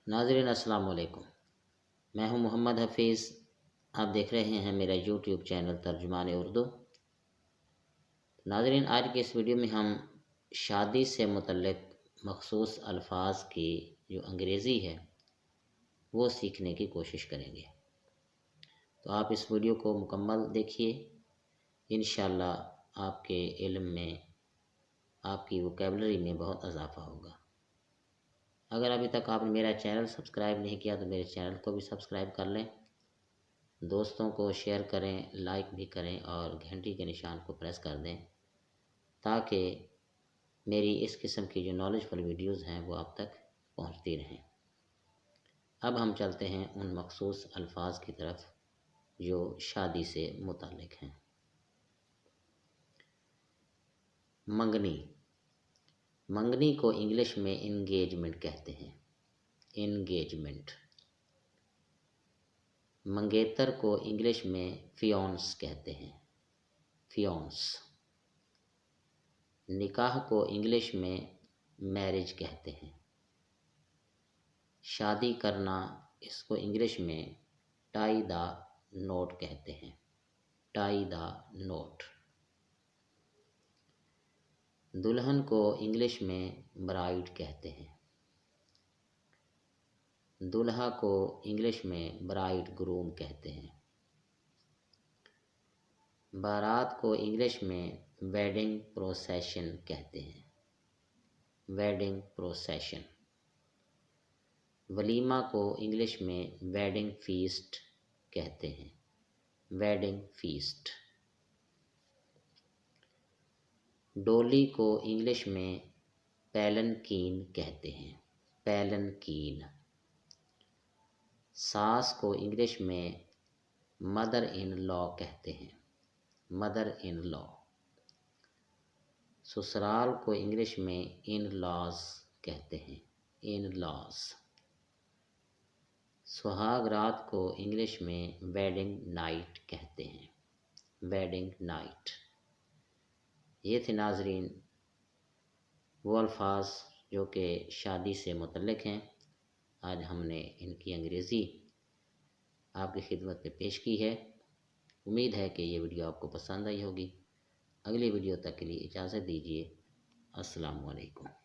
ناظرین السلام علیکم، میں ہوں محمد حفیظ۔ آپ دیکھ رہے ہیں میرا یوٹیوب چینل ترجمان اردو۔ ناظرین، آج کے اس ویڈیو میں ہم شادی سے متعلق مخصوص الفاظ کی جو انگریزی ہے وہ سیکھنے کی کوشش کریں گے، تو آپ اس ویڈیو کو مکمل دیکھیے۔ انشاءاللہ آپ کے علم میں، آپ کی ووکیبلری میں بہت اضافہ ہوگا۔ اگر ابھی تک آپ نے میرا چینل سبسکرائب نہیں کیا تو میرے چینل کو بھی سبسکرائب کر لیں، دوستوں کو شیئر کریں، لائک بھی کریں اور گھنٹی کے نشان کو پریس کر دیں تاکہ میری اس قسم کی جو نالج فل ویڈیوز ہیں وہ آپ تک پہنچتی رہیں۔ اب ہم چلتے ہیں ان مخصوص الفاظ کی طرف جو شادی سے متعلق ہیں۔ منگنی، منگنی کو انگلش میں انگیجمنٹ کہتے ہیں، انگیجمنٹ۔ منگیتر کو انگلش میں فیونس کہتے ہیں، فیونس۔ نکاح کو انگلش میں میرج کہتے ہیں۔ شادی کرنا، اس کو انگلش میں ٹائی دا نوٹ کہتے ہیں، ٹائی دا نوٹ۔ دلہن کو انگلش میں برائڈ کہتے ہیں، دولہا کو انگلش میں برائڈ گروم کہتے ہیں۔ بارات کو انگلش میں ویڈنگ پروسیشن کہتے ہیں، ویڈنگ پروسیشن۔ ولیمہ کو انگلش میں ویڈنگ فیسٹ کہتے ہیں، ویڈنگ فیسٹ۔ ڈولی کو انگلش میں پیلنکین کہتے ہیں، پیلنکین۔ ساس کو انگلش میں مدر ان لا کہتے ہیں، مدر ان لا۔ سسرال کو انگلش میں ان لاز کہتے ہیں، ان لاز۔ سہاگ رات کو انگلش میں ویڈنگ نائٹ کہتے ہیں، ویڈنگ نائٹ۔ یہ تھے ناظرین وہ الفاظ جو کہ شادی سے متعلق ہیں۔ آج ہم نے ان کی انگریزی آپ کی خدمت میں پیش کی ہے۔ امید ہے کہ یہ ویڈیو آپ کو پسند آئی ہوگی۔ اگلی ویڈیو تک کے لیے اجازت دیجیے۔ السلام علیکم۔